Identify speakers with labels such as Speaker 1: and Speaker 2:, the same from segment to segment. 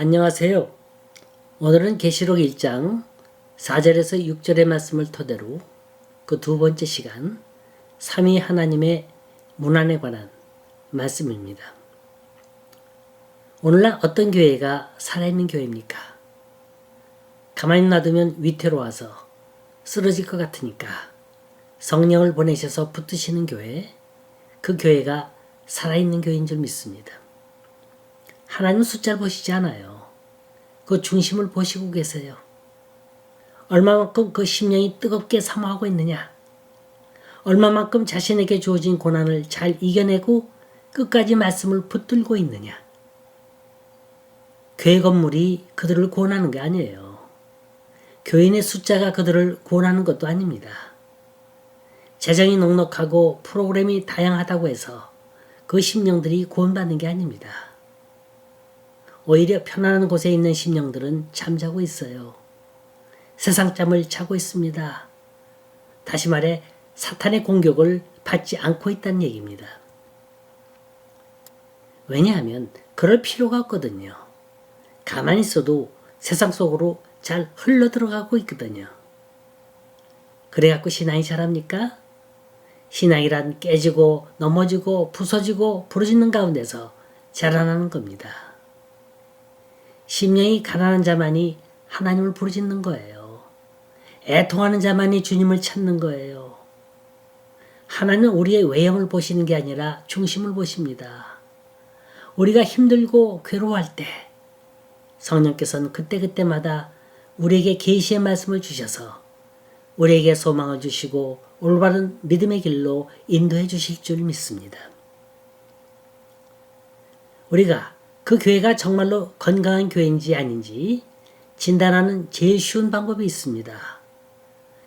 Speaker 1: 안녕하세요. 오늘은 계시록 1장 4절에서 6절의 말씀을 토대로 그 두 번째 시간 삼위 하나님의 문안에 관한 말씀입니다. 오늘날 어떤 교회가 살아있는 교회입니까? 가만히 놔두면 위태로워서 쓰러질 것 같으니까 성령을 보내셔서 붙드시는 교회, 그 교회가 살아있는 교회인 줄 믿습니다. 하나님은 숫자를 보시지 않아요. 그 중심을 보시고 계세요. 얼마만큼 그 심령이 뜨겁게 사모하고 있느냐, 얼마만큼 자신에게 주어진 고난을 잘 이겨내고 끝까지 말씀을 붙들고 있느냐. 교회 건물이 그들을 구원하는 게 아니에요. 교인의 숫자가 그들을 구원하는 것도 아닙니다. 재정이 넉넉하고 프로그램이 다양하다고 해서 그 심령들이 구원받는 게 아닙니다. 오히려 편안한 곳에 있는 심령들은 잠자고 있어요. 세상 잠을 자고 있습니다. 다시 말해 사탄의 공격을 받지 않고 있다는 얘기입니다. 왜냐하면 그럴 필요가 없거든요. 가만히 있어도 세상 속으로 잘 흘러들어가고 있거든요. 그래갖고 신앙이 자랍니까? 신앙이란 깨지고 넘어지고 부서지고 부러지는 가운데서 자라나는 겁니다. 심령이 가난한 자만이 하나님을 부르짖는 거예요. 애통하는 자만이 주님을 찾는 거예요. 하나님은 우리의 외형을 보시는 게 아니라 중심을 보십니다. 우리가 힘들고 괴로워할 때 성령께서는 그때그때마다 우리에게 계시의 말씀을 주셔서 우리에게 소망을 주시고 올바른 믿음의 길로 인도해 주실 줄 믿습니다. 우리가 그 교회가 정말로 건강한 교회인지 아닌지 진단하는 제일 쉬운 방법이 있습니다.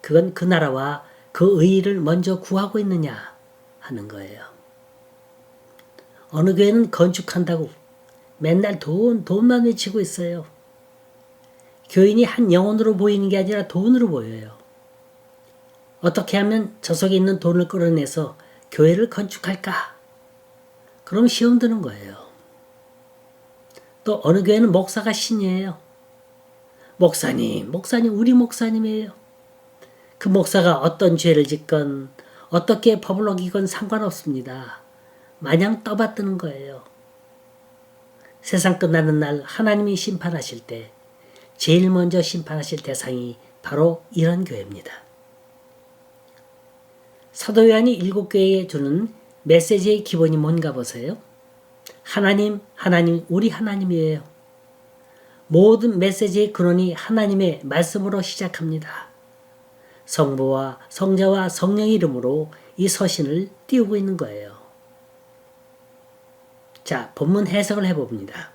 Speaker 1: 그건 그 나라와 그 의의를 먼저 구하고 있느냐 하는 거예요. 어느 교회는 건축한다고 맨날 돈만 외치고 있어요. 교인이 한 영혼으로 보이는 게 아니라 돈으로 보여요. 어떻게 하면 저 속에 있는 돈을 끌어내서 교회를 건축할까? 그럼 시험 드는 거예요. 또 어느 교회는 목사가 신이에요. 목사님, 우리 목사님이에요. 그 목사가 어떤 죄를 짓건 어떻게 법을 어기건 상관없습니다. 마냥 떠받드는 거예요. 세상 끝나는 날 하나님이 심판하실 때 제일 먼저 심판하실 대상이 바로 이런 교회입니다. 사도 요한이 7교회에 주는 메시지의 기본이 뭔가 보세요. 하나님, 우리 하나님이에요. 모든 메시지의 근원이 하나님의 말씀으로 시작합니다. 성부와 성자와 성령의 이름으로 이 서신을 띄우고 있는 거예요. 자, 본문 해석을 해봅니다.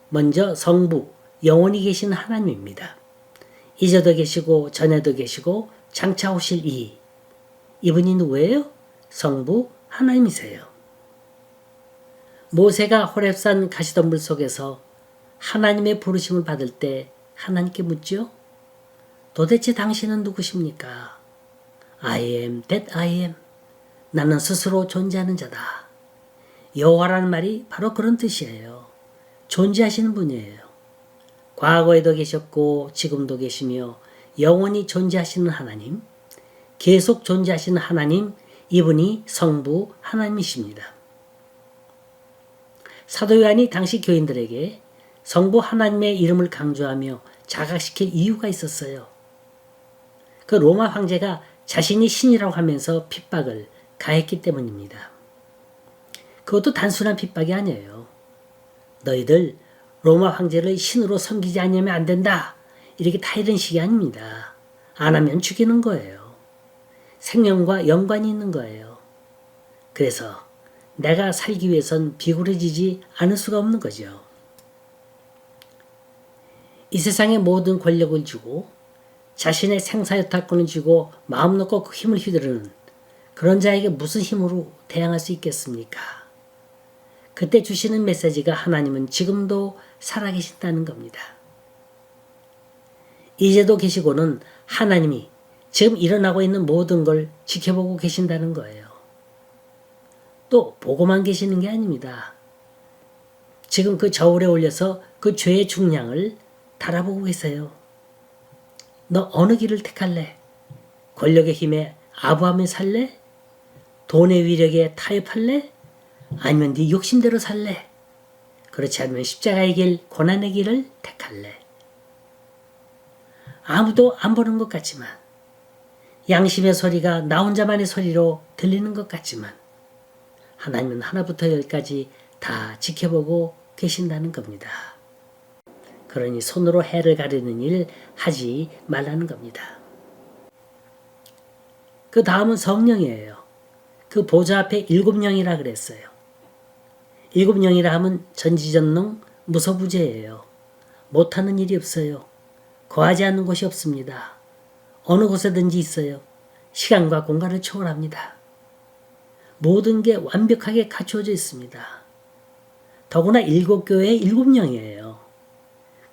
Speaker 1: 먼저 성부, 영원히 계신 하나님입니다. 이제도 계시고 전에도 계시고 장차 오실 이분이 누구예요? 성부 하나님이세요. 모세가 호렙산 가시덤불 속에서 하나님의 부르심을 받을 때 하나님께 묻죠? 도대체 당신은 누구십니까? I am that I am. 나는 스스로 존재하는 자다. 여호와라는 말이 바로 그런 뜻이에요. 존재하시는 분이에요. 과거에도 계셨고 지금도 계시며 영원히 존재하시는 하나님, 계속 존재하시는 하나님, 이분이 성부 하나님이십니다. 사도 요한이 당시 교인들에게 성부 하나님의 이름을 강조하며 자각시킬 이유가 있었어요. 그 로마 황제가 자신이 신이라고 하면서 핍박을 가했기 때문입니다. 그것도 단순한 핍박이 아니에요. 너희들 로마 황제를 신으로 섬기지 않으면 안 된다. 이렇게 다 이런 식이 아닙니다. 안 하면 죽이는 거예요. 생명과 연관이 있는 거예요. 그래서 내가 살기 위해선 비굴해지지 않을 수가 없는 거죠. 이 세상의 모든 권력을 주고 자신의 생사여탈권을 주고 마음 놓고 그 힘을 휘두르는 그런 자에게 무슨 힘으로 대항할 수 있겠습니까? 그때 주시는 메시지가 하나님은 지금도 살아계신다는 겁니다. 이제도 계시고는 하나님이 지금 일어나고 있는 모든 걸 지켜보고 계신다는 거예요. 또 보고만 계시는 게 아닙니다. 지금 그 저울에 올려서 그 죄의 중량을 달아보고 계세요. 너 어느 길을 택할래? 권력의 힘에 아부하며 살래? 돈의 위력에 타협할래? 아니면 네 욕심대로 살래? 그렇지 않으면 십자가의 길, 고난의 길을 택할래? 아무도 안 보는 것 같지만, 양심의 소리가 나 혼자만의 소리로 들리는 것 같지만, 하나님은 하나부터 열까지 다 지켜보고 계신다는 겁니다. 그러니 손으로 해를 가르는 일 하지 말라는 겁니다. 그 다음은 성령이에요. 그 보좌 앞에 7영이라 그랬어요. 7영이라 하면 전지전능 무소부재예요. 못하는 일이 없어요. 거하지 않는 곳이 없습니다. 어느 곳에든지 있어요. 시간과 공간을 초월합니다. 모든 게 완벽하게 갖추어져 있습니다. 더구나 7교회의 7영이에요.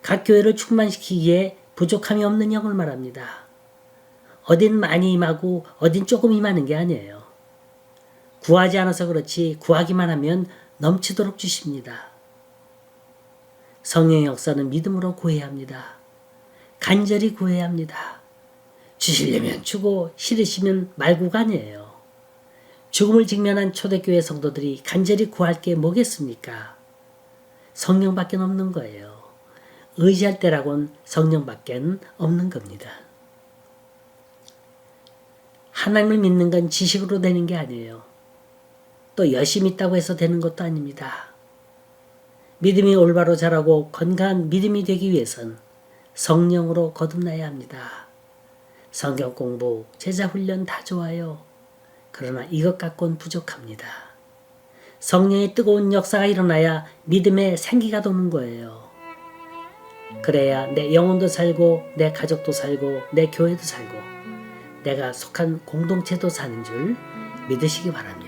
Speaker 1: 각 교회를 충만시키기에 부족함이 없는 영을 말합니다. 어딘 많이 임하고 어딘 조금 임하는 게 아니에요. 구하지 않아서 그렇지 구하기만 하면 넘치도록 주십니다. 성령의 역사는 믿음으로 구해야 합니다. 간절히 구해야 합니다. 주시려면 주고 싫으시면 말고가 아니에요. 죽음을 직면한 초대교회 성도들이 간절히 구할 게 뭐겠습니까? 성령밖에 없는 거예요. 의지할 때라곤 성령밖에 없는 겁니다. 하나님을 믿는 건 지식으로 되는 게 아니에요. 또 열심히 있다고 해서 되는 것도 아닙니다. 믿음이 올바로 자라고 건강한 믿음이 되기 위해선 성령으로 거듭나야 합니다. 성경 공부, 제자 훈련 다 좋아요. 그러나 이것 갖고는 부족합니다. 성령의 뜨거운 역사가 일어나야 믿음의 생기가 도는 거예요. 그래야 내 영혼도 살고 내 가족도 살고 내 교회도 살고 내가 속한 공동체도 사는 줄 믿으시기 바랍니다.